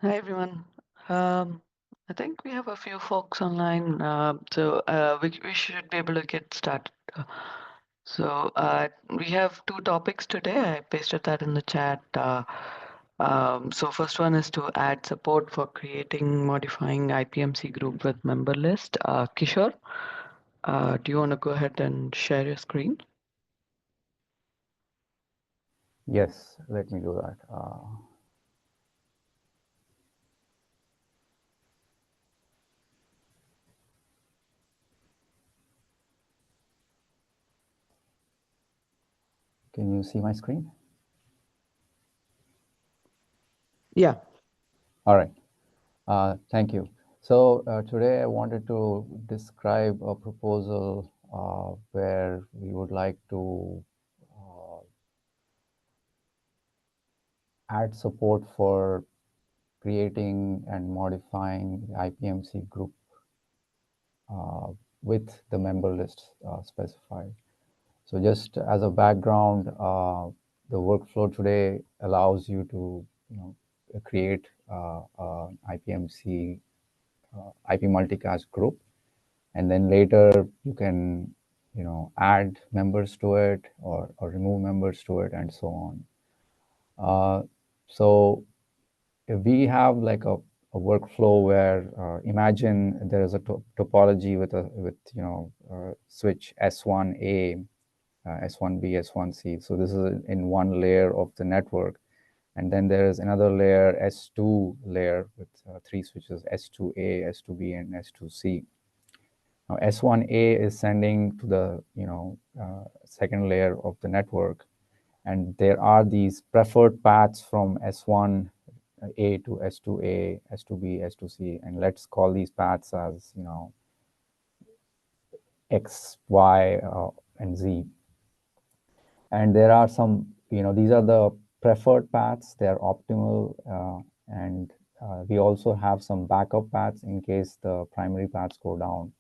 Hi everyone. I think we have a few folks online, we should be able to get started. We have two topics today. I pasted that in the chat. So first one is to add support for creating, modifying IPMC group with member list. Kishore, do you want to go ahead and share your screen? Yes, let me do that. Can you see my screen? Yeah. All right. Thank you. So today I wanted to describe a proposal where we would like to add support for creating and modifying the IPMC group with the member list specified. So just as a background, the workflow today allows you to create IPMC IP multicast group, and then later you can add members to it or remove members to it and so on. So if we have like a workflow where imagine there is a topology with switch S1A, S1B, S1C. So this is in one layer of the network. And then there is another layer, S2 layer with three switches, S2A, S2B, and S2C. Now S1A is sending to the second layer of the network, and there are these preferred paths from S1A to S2A, S2B, S2C, and let's call these paths as X, Y, and Z. And there are some, these are the preferred paths. They are optimal, and we also have some backup paths in case the primary paths go down.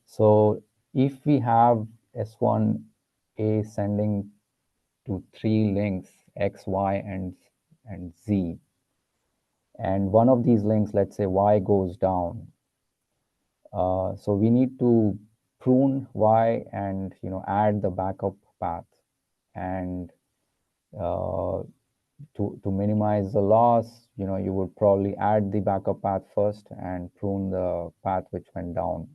So if we have S1A sending to three links, X, Y, and Z, and one of these links, let's say Y goes down, so we need to prune Y and add the backup path, and to minimize the loss, you would probably add the backup path first and prune the path which went down,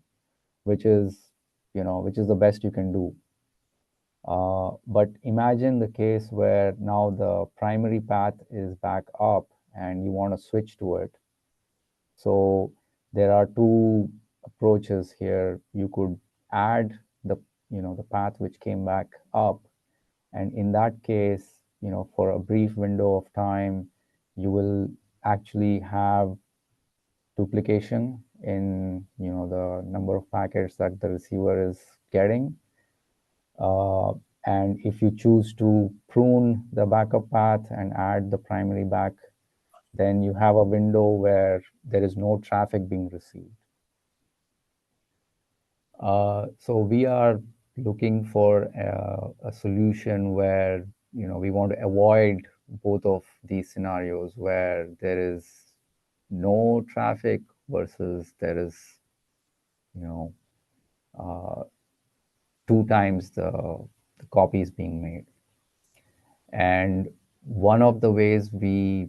which is the best you can do. But imagine the case where now the primary path is back up and you want to switch to it. So there are two approaches here. You could add the path which came back up, and in that case, for a brief window of time, you will actually have duplication in the number of packets that the receiver is getting. And if you choose to prune the backup path and add the primary back, then you have a window where there is no traffic being received. So we are looking for a solution where we want to avoid both of these scenarios where there is no traffic versus there is two times the copies being made. And one of the ways we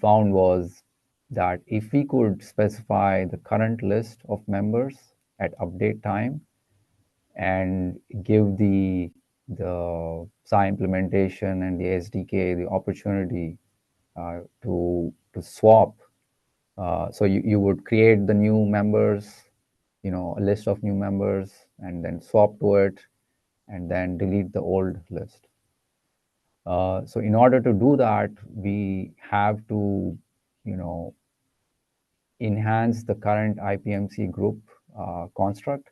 found was that if we could specify the current list of members at update time and give the SI implementation and the SDK the opportunity to swap. So you would create the new members, a list of new members, and then swap to it, and then delete the old list. So in order to do that, we have to, enhance the current IPMC group construct,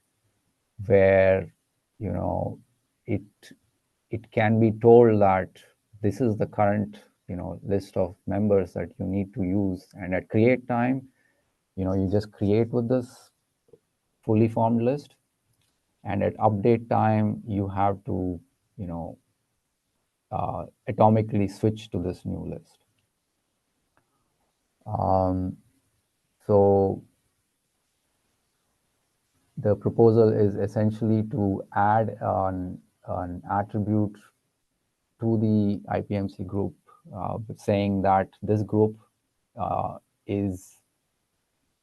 where, it can be told that this is the current, list of members that you need to use, and at create time, you just create with this fully formed list, and at update time, you have to, atomically switch to this new list. Um, so the proposal is essentially to add an attribute to the IPMC group, saying that this group is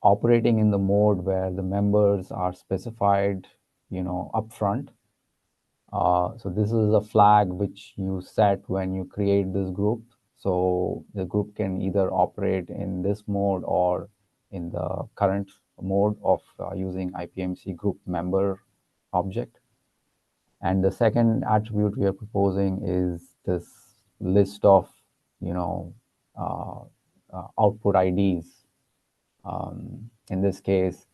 operating in the mode where the members are specified, upfront. So this is a flag which you set when you create this group. So the group can either operate in this mode or in the current mode of using IPMC group member object. And the second attribute we are proposing is this list of, you know, uh, output IDs. In this case,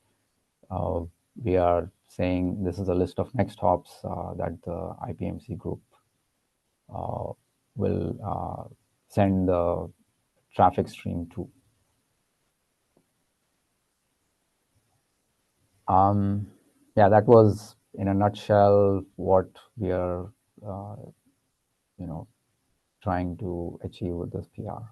uh, we are saying this is a list of next hops that the IPMC group uh, will send the traffic stream to. Yeah, that was in a nutshell what we are, uh, you know, trying to achieve with this PR.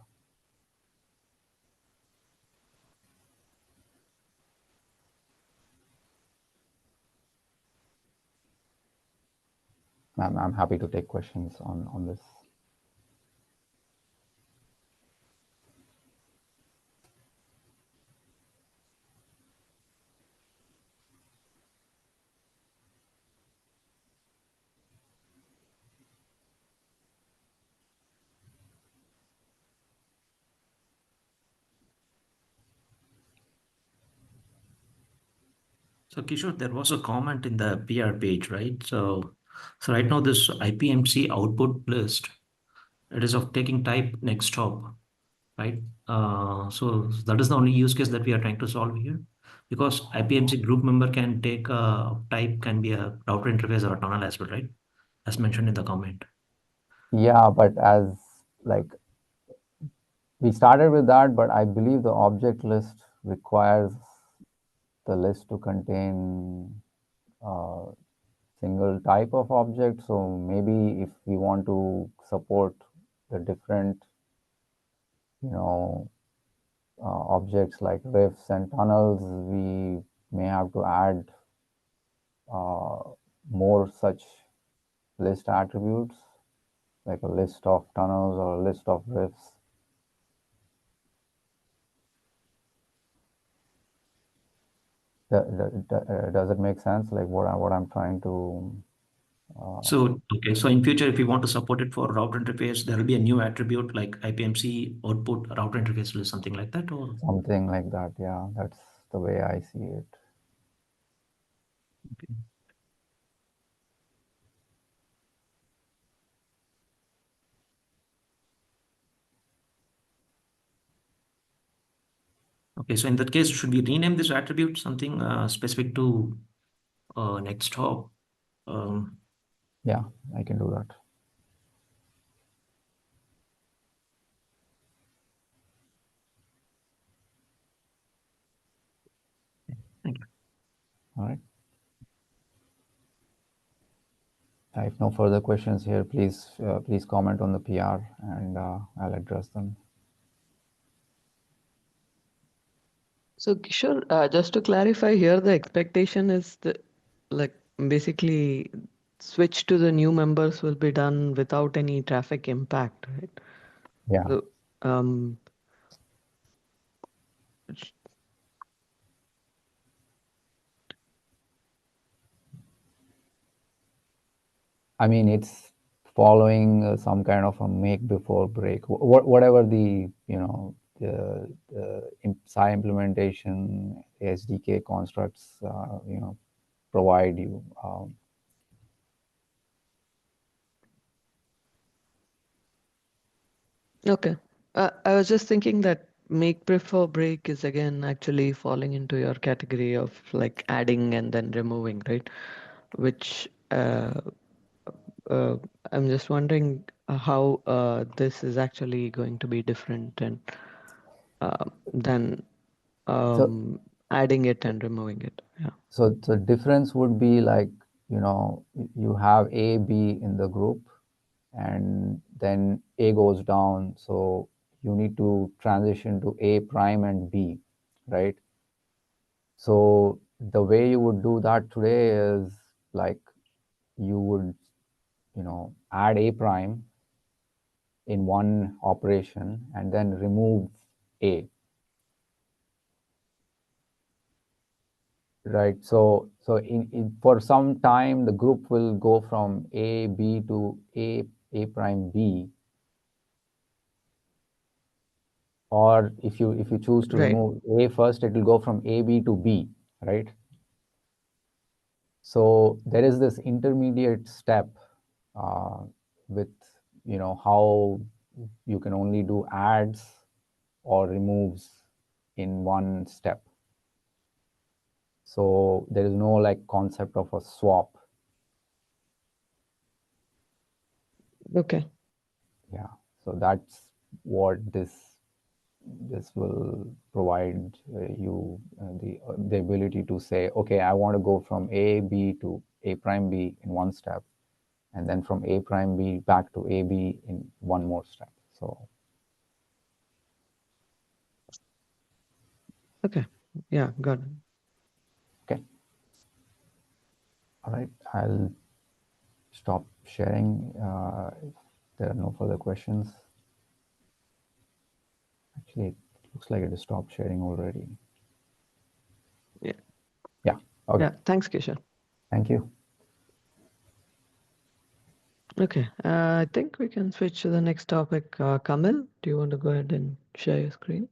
I'm happy to take questions on this. So Kishore, there was a comment in the PR page, right? So right now this IPMC output list, it is of taking type next hop, right? So that is the only use case that we are trying to solve here, because IPMC group member can take a type, can be a router interface or a tunnel as well, right? As mentioned in the comment. Yeah, but as like we started with that, but I believe the object list requires the list to contain a single type of object. So maybe if we want to support the different, you know, objects like rifts and tunnels, we may have to add uh, more such list attributes, like a list of tunnels or a list of rifts. Does it make sense? Like what I'm trying to. So, okay, so in future, if you want to support it for router interface, there will be a new attribute like IPMC output router interface list, something like that, or Something like that, yeah. That's the way I see it. okay. Okay, so in that case, should we rename this attribute something specific to next hop? Um, Yeah, I can do that. Thank you. All right. If no further questions here, please comment on the PR and I'll address them. So Kishore, just to clarify here, the expectation is the like basically switch to the new members will be done without any traffic impact, right? Yeah. So um, I mean, it's following some kind of a make before break. Whatever the, the PSI implementation, the SDK constructs, provide you. okay. I was just thinking that make before break is again actually falling into your category of like adding and then removing, right? Which uh, I'm just wondering how this is actually going to be different and than So, adding it and removing it. Yeah. so the difference would be like, you have A, B in the group, and then A goes down. So you need to transition to A prime and B, right? So the way you would do that today is like you would, add A prime in one operation and then remove A, right? So for some time, the group will go from A, B to A prime B, or if you choose to Right. remove A first, it will go from AB to B, right? So there is this intermediate step uh, with how you can only do adds or removes in one step. So there is no like concept of a swap. Okay. Yeah. So that's what this will provide you the ability to say, okay, I want to go from A B to A prime B in one step, and then from A prime B back to A B in one more step. So Okay. Yeah, got it. okay, all right, I'll stop sharing if there are no further questions. Actually, it looks like it has stopped sharing already. Yeah. Yeah. Okay. Yeah. Thanks, Kishore. Thank you. Okay. I think we can switch to the next topic. Kamil, do you want to go ahead and share your screen?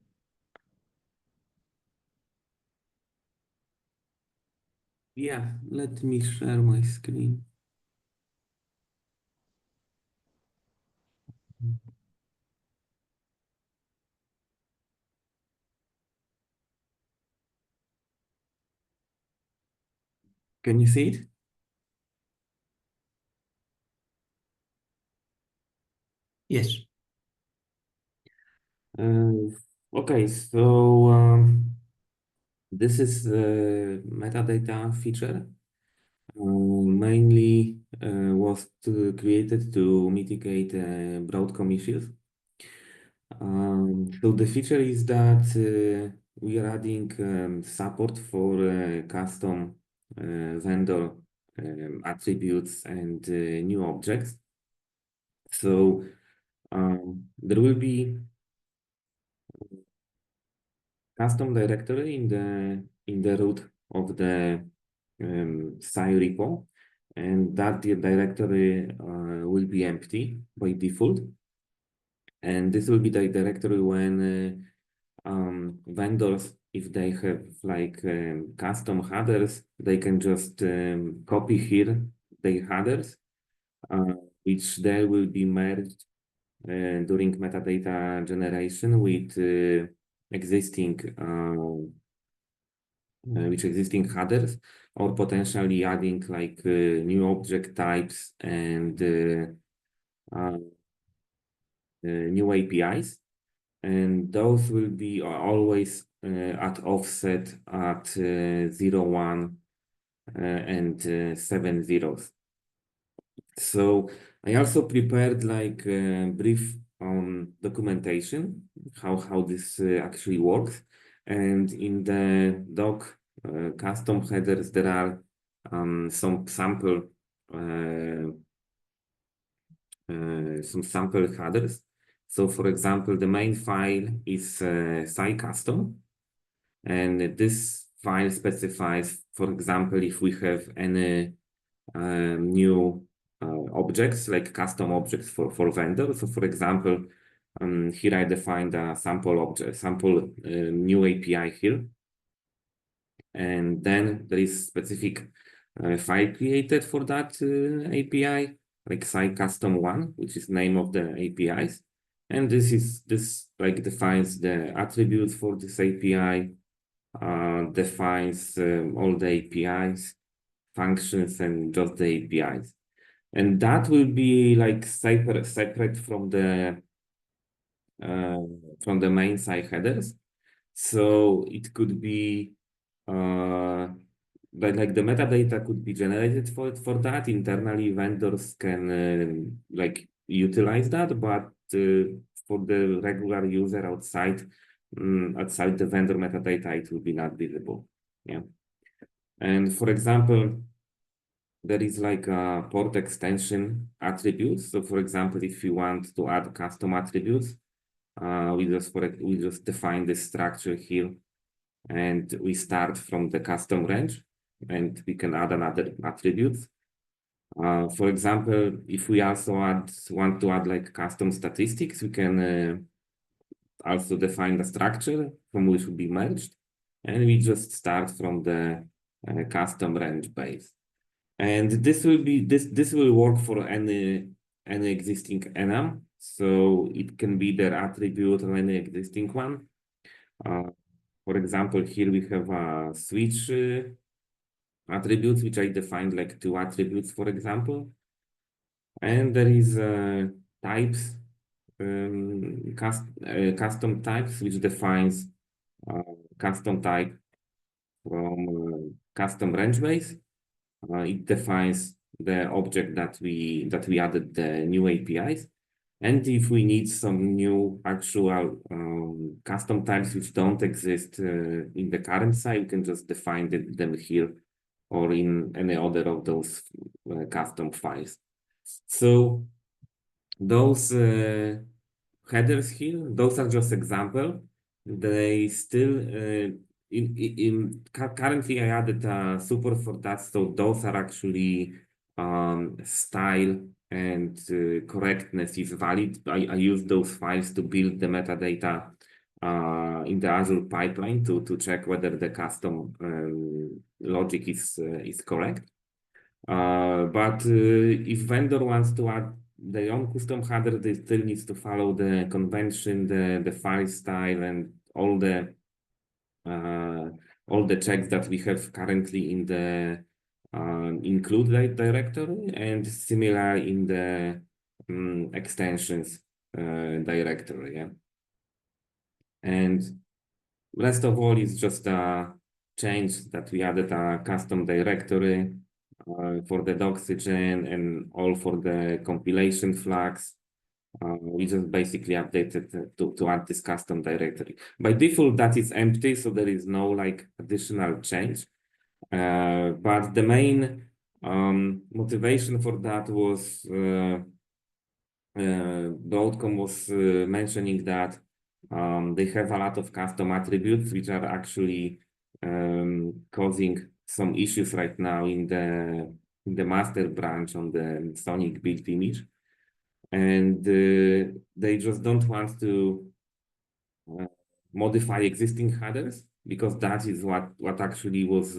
Yeah, let me share my screen. Can you see it? Yes. Okay, so this is a metadata feature. Mainly was created to mitigate Broadcom issues. So the feature is that we are adding support for custom vendor attributes and new objects. So there will be custom directory in the root of the SCI repo, and that directory will be empty by default. And this will be the directory when vendors, if they have like custom headers, they can just copy here their headers, which they will be merged during metadata generation with existing headers, or potentially adding like new object types and new APIs. And those will be always at offset at 0, 1, and 7 zeros. So I also prepared like a brief documentation how this actually works. And in the doc custom headers, there are some sample headers. So for example, the main file is SCI custom, and this file specifies, for example, if we have any new objects, like custom objects for vendor. So for example, here I defined a sample new API here. And then there is specific file created for that API, like SCI custom one, which is name of the APIs. And this like defines the attributes for this API, defines all the APIs, functions, and just the APIs. And that will be like separate from the main SCI headers. So it could be like the metadata could be generated for that. Internally, vendors can like utilize that, but for the regular user outside the vendor metadata, it will be not visible. Yeah. And for example, there is like a port extension attributes. So for example, if you want to add custom attributes, we just define this structure here, and we start from the custom range, and we can add another attributes. For example, if we also want to add like custom statistics, we can also define the structure from which will be merged, and we just start from the custom range base. And this will work for any existing enum. So it can be their attribute or any existing one. For example, here we have a switch attributes, which I defined like 2 attributes, for example. And there is types, custom types, which defines custom type from custom range base. It defines the object that we added the new APIs. And if we need some new actual custom types which don't exist in the current site, we can just define them here or in any other of those custom files. So those headers here, those are just example. They still currently I added support for that, so those are actually style and correctness is valid. I use those files to build the metadata in the Azure pipeline to check whether the custom logic is correct. But if vendor wants to add their own custom header, they still needs to follow the convention, the file style, and all the checks that we have currently in the include directory, and similar in the extensions directory. Yeah. And rest of all is just a change that we added a custom directory for the Doxygen and all for the compilation flags. We just basically updated to add this custom directory. By default, that is empty, so there is no like additional change. But the main motivation for that was Broadcom was mentioning that they have a lot of custom attributes which are actually causing some issues right now in the master branch on the Sonic build image, and they just don't want to modify existing headers, because that is what actually was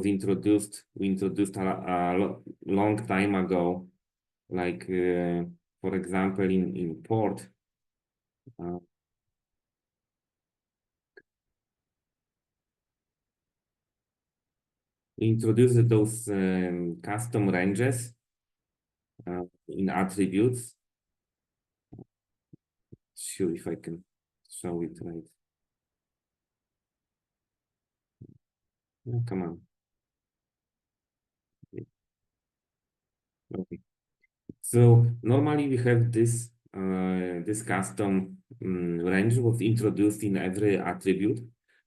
introduced. We introduced a long time ago, like for example in port. We introduced those custom ranges in attributes. Sure, if I can show it right. Oh, come on. Okay. So normally we have this this custom range was introduced in every attribute,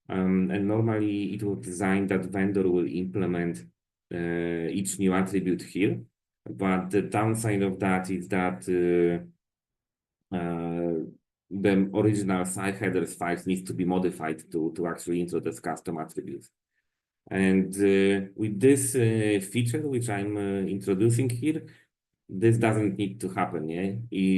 and normally it was designed that vendor will implement each new attribute here. But the downside of that is that the original site headers files needs to be modified to actually introduce custom attributes. And with this feature, which I'm introducing here, this doesn't need to happen. Yeah,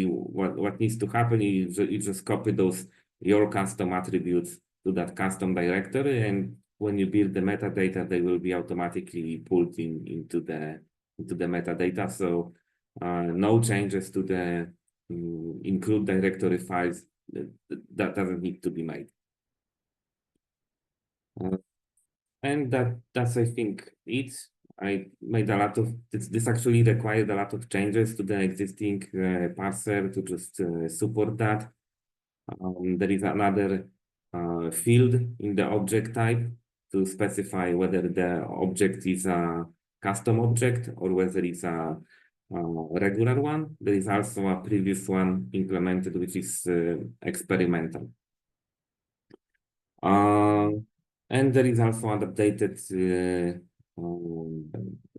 what needs to happen is you just copy those your custom attributes to that custom directory, and when you build the metadata, they will be automatically pulled into the metadata. So no changes to the include directory files. That doesn't need to be made. And that's I think it. I made a lot of this actually required a lot of changes to the existing parser to just support that. There is another field in the object type to specify whether the object is a custom object or whether it's a regular one. There is also a previous one implemented, which is experimental. And there is also an updated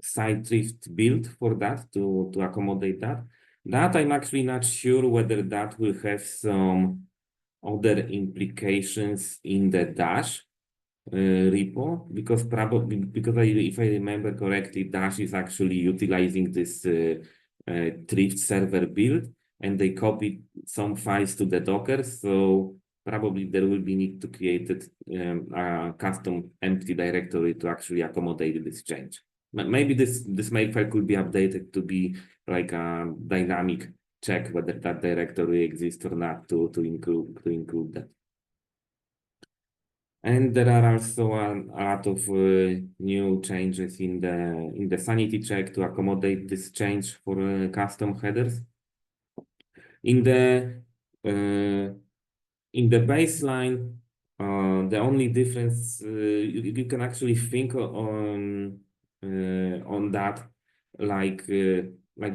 side drift build for that to accommodate that. That I'm actually not sure whether that will have some other implications in the Dash repo, because probably if I remember correctly, Dash is actually utilizing this drift server build, and they copied some files to the Docker. So probably there will be need to create a custom empty directory to actually accommodate this change. Maybe this makefile could be updated to be like a dynamic check whether that directory exists or not to include that. And there are also a lot of new changes in the sanity check to accommodate this change for custom headers. In the baseline, the only difference you can actually think on that, like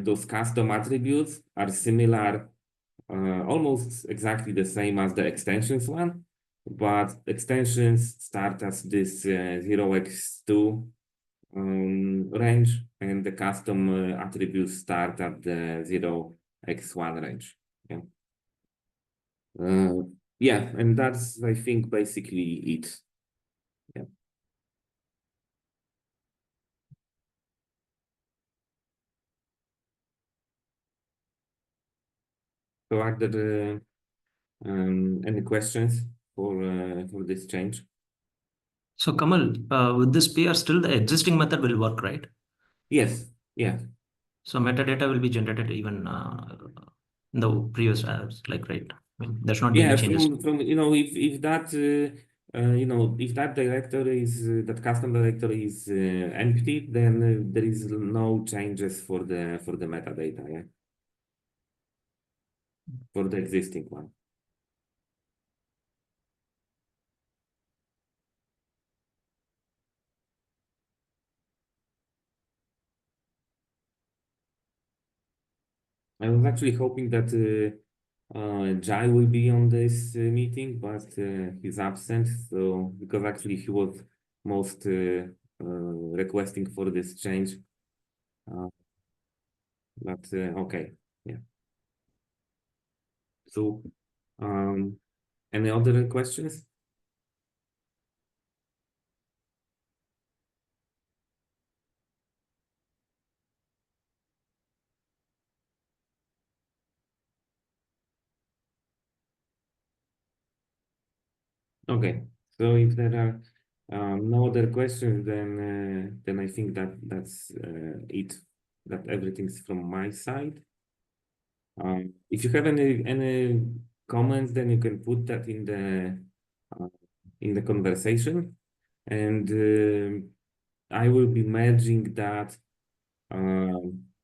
those custom attributes are similar, almost exactly the same as the extensions one, but extensions start as this 0x2 range, and the custom attributes start at the 0x1 range. Yeah. Yeah, and that's, I think, basically it. Yeah. So are there any questions for this change? So Kamal, with this PR, still the existing method will work, right? Yes. Yeah. So metadata will be generated even in the previous apps, like, right? I mean, there should not be Yeah, any changes. from if that if that directory is that custom directory is empty, then there is no changes for the metadata, yeah, for the existing one. I was actually hoping that Jai will be on this meeting, but he's absent. So because actually he was most requesting for this change, uh, but okay, yeah. So, any other questions? Okay, so if there are no other questions, then I think that's it. That everything's from my side. If you have any comments, then you can put that in the conversation, and I will be merging that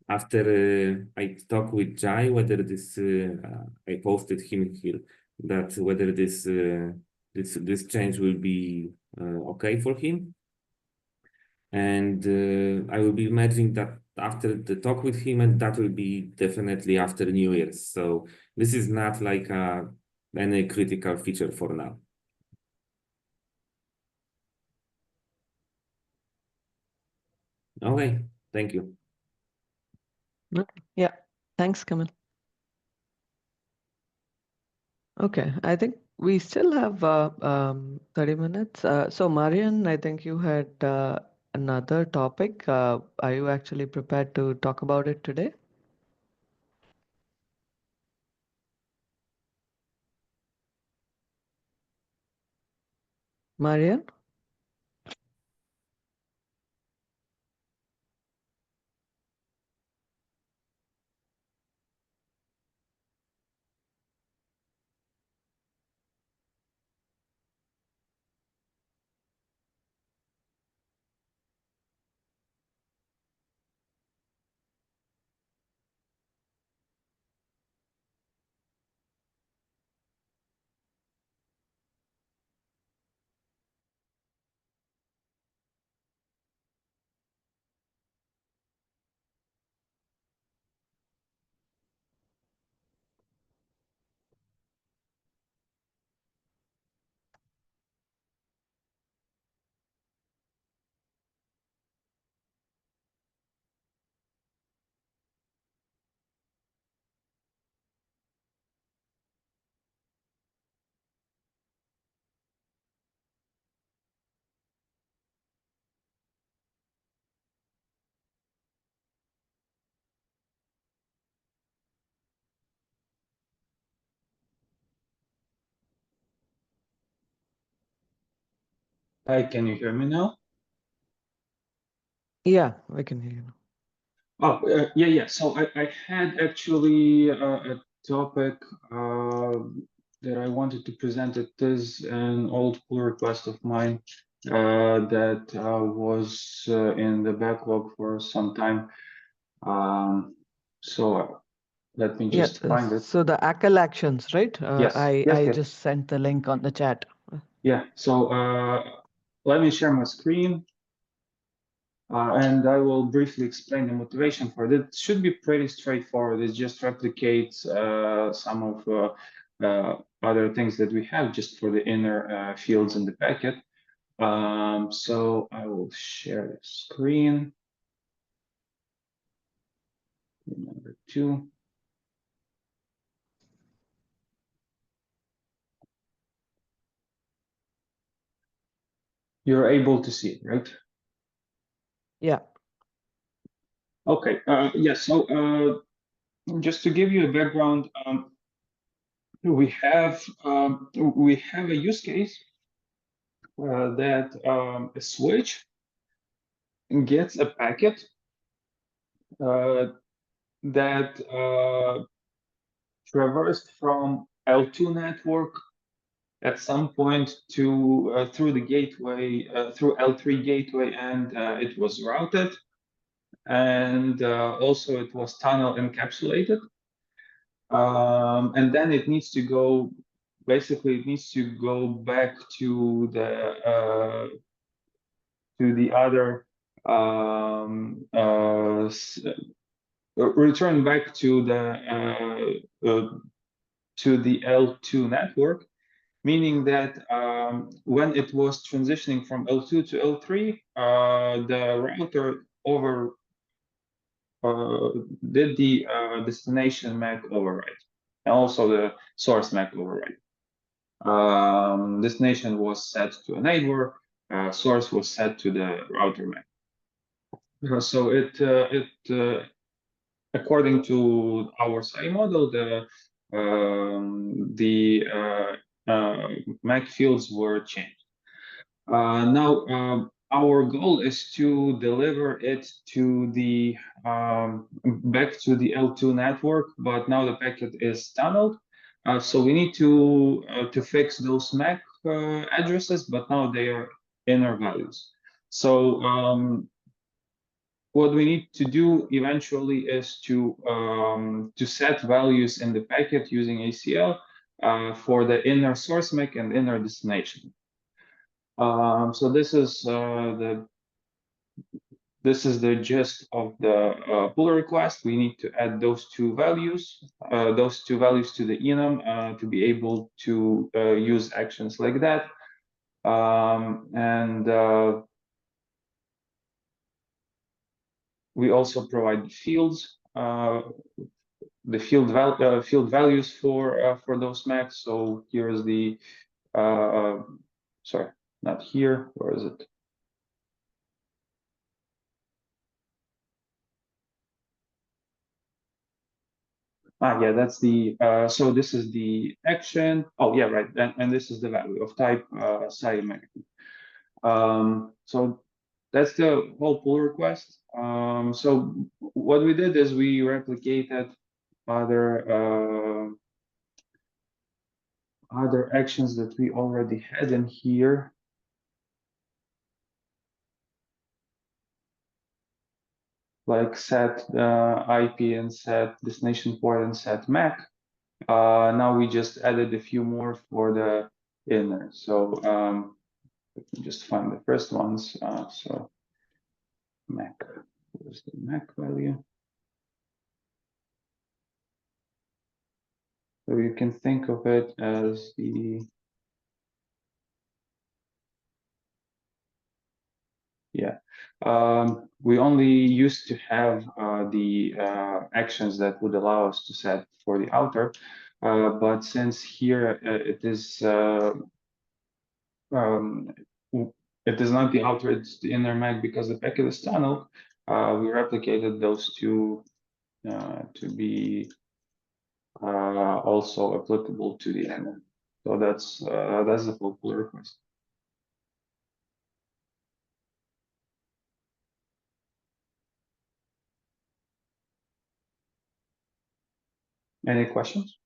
after I talk with Jai whether this I posted him here that whether this change will be okay for him, and I will be merging that after the talk with him, and that will be definitely after New Year's. So this is not like any critical feature for now. Okay, thank you. Okay. Yeah. Thanks, Kamal. Okay, I think we still have 30 minutes. So, Marian, I think you had another topic. Are you actually prepared to talk about it today? Marian? Hi, can you hear me now? Yeah, I can hear you now. Oh, yeah. So I had actually a topic that I wanted to present. It is an old pull request of mine that was in the backlog for some time. So let me Yeah, just find it. so the ACL actions, right? Yes, I yes. just sent the link on the chat. Yeah, so let me share my screen. And I will briefly explain the motivation for it. It should be pretty straightforward. It just replicates some of other things that we have just for the inner fields in the packet. So I will share the screen. Number 2. You're able to see it, right? Yeah. Okay. Yes. So just to give you a background, we have a use case that a switch gets a packet that traversed from L2 network at some point to through the gateway through L3 gateway, and it was routed, and also it was tunnel encapsulated, and then it needs to go. Basically, it needs to go back to the other return back to the L2 network, meaning that when it was transitioning from L2 to L3, the router did the destination MAC override, and also the source MAC override. Destination was set to a neighbor, source was set to the router MAC. So according to our SAI model, the MAC fields were changed. Now, our goal is to deliver it to the back to the L2 network, but now the packet is tunneled. So we need to fix those MAC addresses, but now they are inner values. So what we need to do eventually is to set values in the packet using ACL for the inner source MAC and inner destination. So this is the gist of the pull request. We need to add those two values to the enum to be able to use actions like that. And we also provide fields, the field values for those MACs. So here's the sorry, not here. Where is it? Yeah, that's the, so this is the action. Oh, yeah, right. And this is the value of type SAI MAC. So that's the whole pull request. So what we did is we replicated other actions that we already had in here. Like set IP and set destination port and set MAC. Now we just added a few more for the inner. So let me just find the first ones. So MAC, where's the MAC value? So you can think of it as the, yeah. We only used to have the actions that would allow us to set for the outer, but since here it is not the outer, it's the inner MAC because the packet is tunneled. We replicated those two to be also applicable to the inner. So that's the full pull request. Any questions?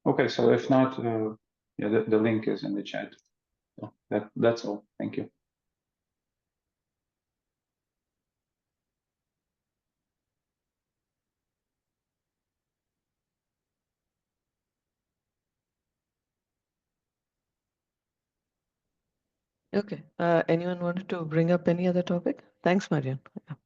Okay, so if not, yeah, the link is in the chat. So that's all. Thank you. Okay. Anyone wanted to bring up any other topic? Thanks, Marian. Yeah.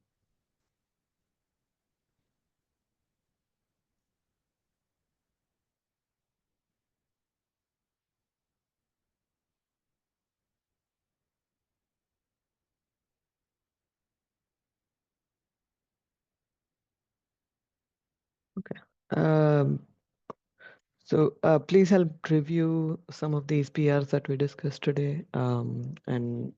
Okay. So please help review some of these PRs that we discussed today. And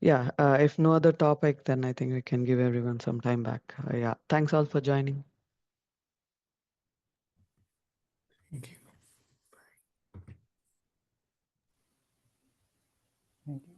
yeah, if no other topic, then I think we can give everyone some time back. Yeah. Thanks all for joining. Thank you. Thank you.